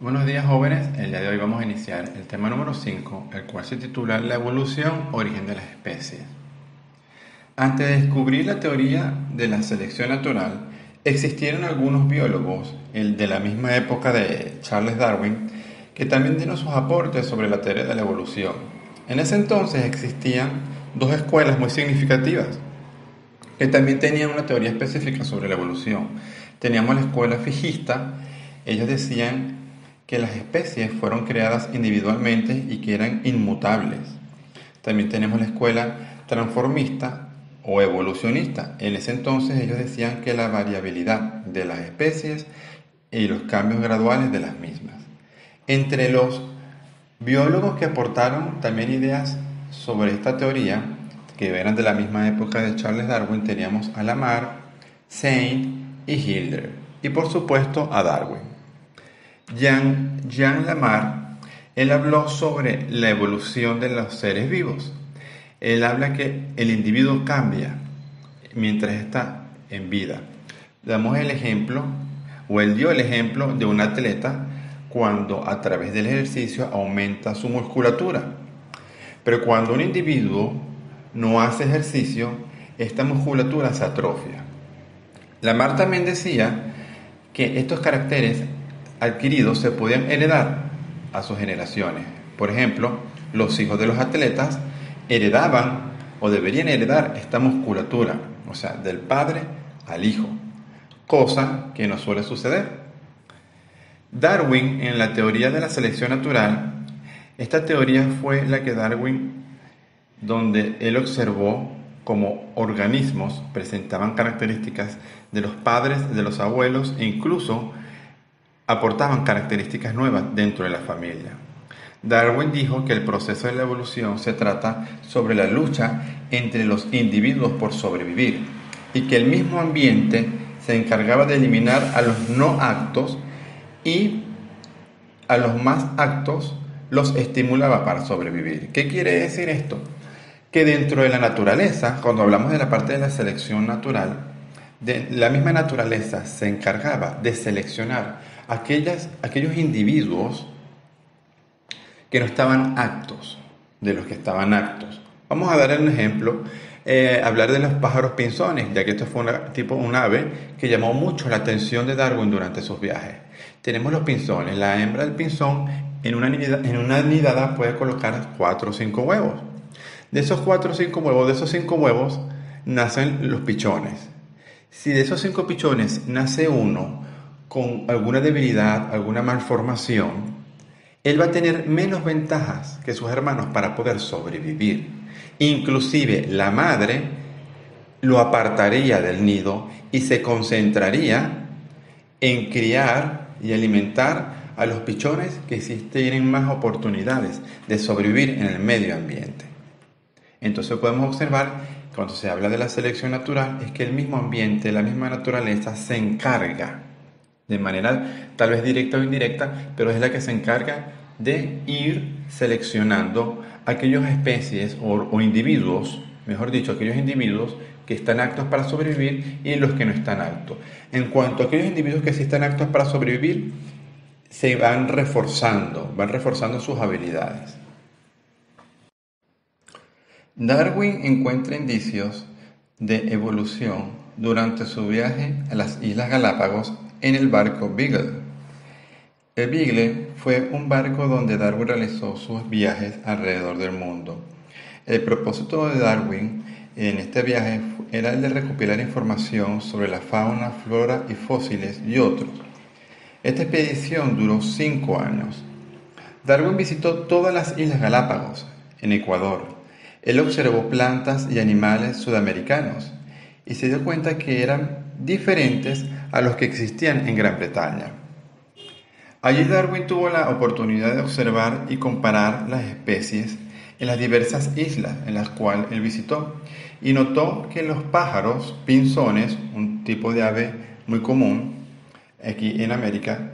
Buenos días jóvenes, el día de hoy vamos a iniciar el tema número 5, el cual se titula La evolución, origen de las especies. Antes de descubrir la teoría de la selección natural, existieron algunos biólogos, el de la misma época de Charles Darwin, que también dieron sus aportes sobre la teoría de la evolución. En ese entonces existían dos escuelas muy significativas, que también tenían una teoría específica sobre la evolución. Teníamos la escuela fijista. Ellos decían que las especies fueron creadas individualmente y que eran inmutables. También tenemos la escuela transformista o evolucionista. En ese entonces ellos decían que la variabilidad de las especies y los cambios graduales de las mismas. Entre los biólogos que aportaron también ideas sobre esta teoría, que eran de la misma época de Charles Darwin, teníamos a Lamarck, Saint y Hilder, y por supuesto a Darwin. Jean Lamarck, él habló sobre la evolución de los seres vivos. Él habla que el individuo cambia mientras está en vida. Damos el ejemplo, o él dio el ejemplo de un atleta cuando a través del ejercicio aumenta su musculatura. Pero cuando un individuo no hace ejercicio, esta musculatura se atrofia. Lamarck también decía que estos caracteres adquiridos se podían heredar a sus generaciones. Por ejemplo, los hijos de los atletas heredaban o deberían heredar esta musculatura, o sea, del padre al hijo, cosa que no suele suceder. Darwin, en la teoría de la selección natural, esta teoría fue la que Darwin, donde él observó cómo organismos presentaban características de los padres, de los abuelos e incluso aportaban características nuevas dentro de la familia. Darwin dijo que el proceso de la evolución se trata sobre la lucha entre los individuos por sobrevivir y que el mismo ambiente se encargaba de eliminar a los no aptos y a los más aptos los estimulaba para sobrevivir. ¿Qué quiere decir esto? Que dentro de la naturaleza, cuando hablamos de la parte de la selección natural, la misma naturaleza se encargaba de seleccionar aquellos individuos que no estaban aptos de los que estaban aptos. Vamos a dar un ejemplo, hablar de los pájaros pinzones, ya que esto fue un ave que llamó mucho la atención de Darwin durante sus viajes. Tenemos los pinzones. La hembra del pinzón en una nidada puede colocar 4 o 5 huevos. De esos 4 o 5 huevos, de esos 5 huevos, nacen los pichones. Si de esos 5 pichones nace uno con alguna debilidad, alguna malformación, él va a tener menos ventajas que sus hermanos para poder sobrevivir. Inclusive la madre lo apartaría del nido y se concentraría en criar y alimentar a los pichones que sí tienen más oportunidades de sobrevivir en el medio ambiente. Entonces podemos observar, cuando se habla de la selección natural, es que el mismo ambiente, la misma naturaleza se encarga, de manera tal vez directa o indirecta, pero es la que se encarga de ir seleccionando aquellas especies o individuos, mejor dicho, aquellos individuos que están aptos para sobrevivir y los que no están aptos. En cuanto a aquellos individuos que sí están aptos para sobrevivir, se van reforzando sus habilidades. Darwin encuentra indicios de evolución durante su viaje a las Islas Galápagos en el barco Beagle. El Beagle fue un barco donde Darwin realizó sus viajes alrededor del mundo. El propósito de Darwin en este viaje era el de recopilar información sobre la fauna, flora y fósiles y otros. Esta expedición duró 5 años. Darwin visitó todas las Islas Galápagos, en Ecuador. Él observó plantas y animales sudamericanos y se dio cuenta que eran diferentes a los que existían en Gran Bretaña. Allí Darwin tuvo la oportunidad de observar y comparar las especies en las diversas islas en las cuales él visitó y notó que los pájaros pinzones, un tipo de ave muy común aquí en América,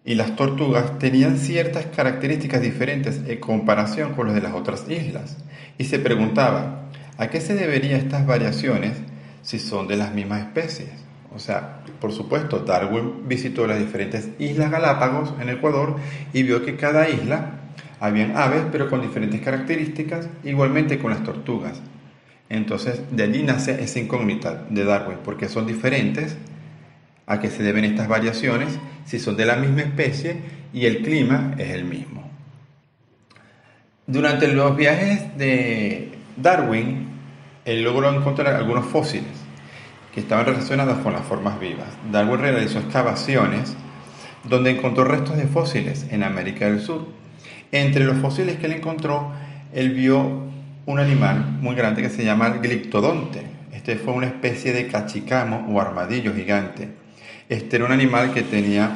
y las tortugas tenían ciertas características diferentes en comparación con las de las otras islas. Y se preguntaba, ¿a qué se deberían estas variaciones si son de las mismas especies? O sea, por supuesto, Darwin visitó las diferentes islas Galápagos en Ecuador y vio que cada isla habían aves, pero con diferentes características, igualmente con las tortugas. Entonces, de allí nace esa incógnita de Darwin, porque son diferentes. ¿A qué se deben estas variaciones si son de la misma especie y el clima es el mismo? Durante los viajes de Darwin, él logró encontrar algunos fósiles que estaban relacionados con las formas vivas. Darwin realizó excavaciones donde encontró restos de fósiles en América del Sur. Entre los fósiles que él encontró, él vio un animal muy grande que se llama el gliptodonte. Este fue una especie de cachicamo o armadillo gigante. Este era un animal que tenía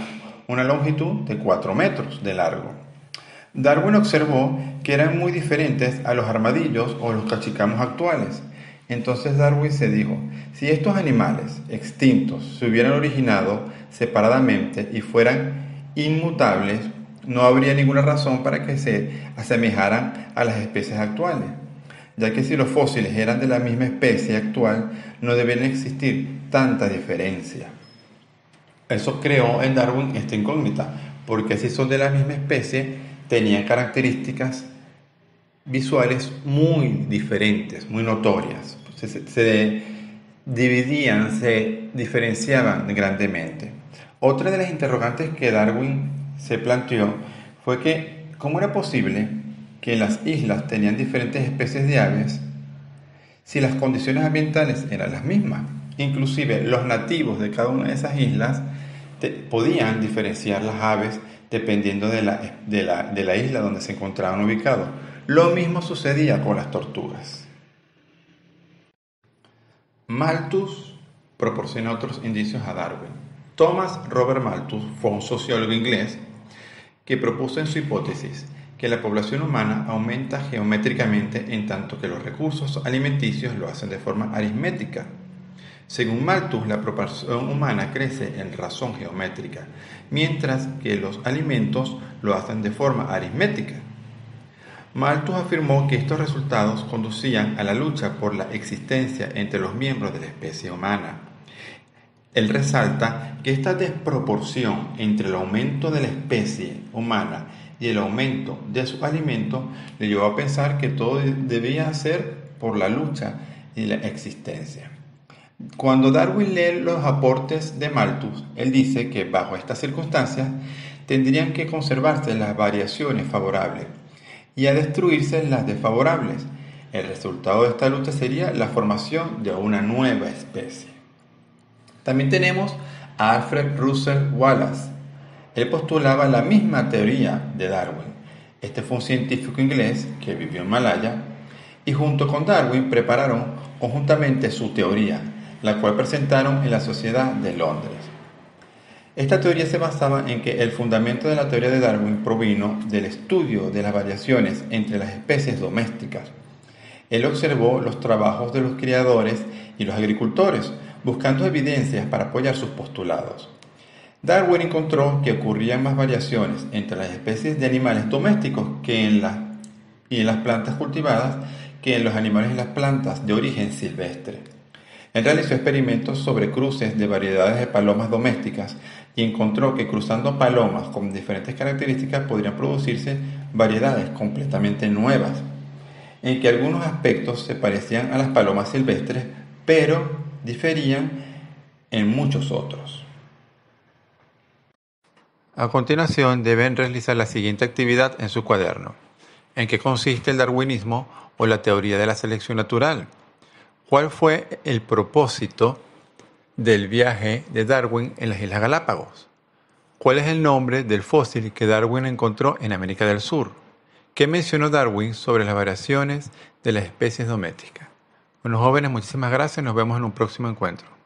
una longitud de 4 metros de largo. Darwin observó que eran muy diferentes a los armadillos o los cachicamos actuales. Entonces Darwin se dijo, si estos animales extintos se hubieran originado separadamente y fueran inmutables, no habría ninguna razón para que se asemejaran a las especies actuales, ya que si los fósiles eran de la misma especie actual, no debían existir tanta diferencia. Eso creó en Darwin esta incógnita, porque si son de la misma especie, tenían características visuales muy diferentes, muy notorias. Se dividían, se diferenciaban grandemente. Otra de las interrogantes que Darwin se planteó fue que cómo era posible que las islas tenían diferentes especies de aves si las condiciones ambientales eran las mismas. Inclusive los nativos de cada una de esas islas podían diferenciar las aves dependiendo de la isla donde se encontraban ubicados. Lo mismo sucedía con las tortugas. Malthus proporciona otros indicios a Darwin. Thomas Robert Malthus fue un sociólogo inglés que propuso en su hipótesis que la población humana aumenta geométricamente en tanto que los recursos alimenticios lo hacen de forma aritmética. Según Malthus, la población humana crece en razón geométrica, mientras que los alimentos lo hacen de forma aritmética. Malthus afirmó que estos resultados conducían a la lucha por la existencia entre los miembros de la especie humana. Él resalta que esta desproporción entre el aumento de la especie humana y el aumento de sus alimentos le llevó a pensar que todo debía ser por la lucha y la existencia. Cuando Darwin lee los aportes de Malthus, él dice que bajo estas circunstancias tendrían que conservarse las variaciones favorables y a destruirse las desfavorables. El resultado de esta lucha sería la formación de una nueva especie. También tenemos a Alfred Russel Wallace. Él postulaba la misma teoría de Darwin. Este fue un científico inglés que vivió en Malaya y junto con Darwin prepararon conjuntamente su teoría, la cual presentaron en la Sociedad de Londres. Esta teoría se basaba en que el fundamento de la teoría de Darwin provino del estudio de las variaciones entre las especies domésticas. Él observó los trabajos de los criadores y los agricultores, buscando evidencias para apoyar sus postulados. Darwin encontró que ocurrían más variaciones entre las especies de animales domésticos y en las plantas cultivadas que en los animales y las plantas de origen silvestre. Él realizó experimentos sobre cruces de variedades de palomas domésticas y encontró que cruzando palomas con diferentes características podrían producirse variedades completamente nuevas, en que algunos aspectos se parecían a las palomas silvestres, pero diferían en muchos otros. A continuación deben realizar la siguiente actividad en su cuaderno. ¿En qué consiste el darwinismo o la teoría de la selección natural? ¿Cuál fue el propósito del viaje de Darwin en las Islas Galápagos? ¿Cuál es el nombre del fósil que Darwin encontró en América del Sur? ¿Qué mencionó Darwin sobre las variaciones de las especies domésticas? Bueno, jóvenes, muchísimas gracias. Nos vemos en un próximo encuentro.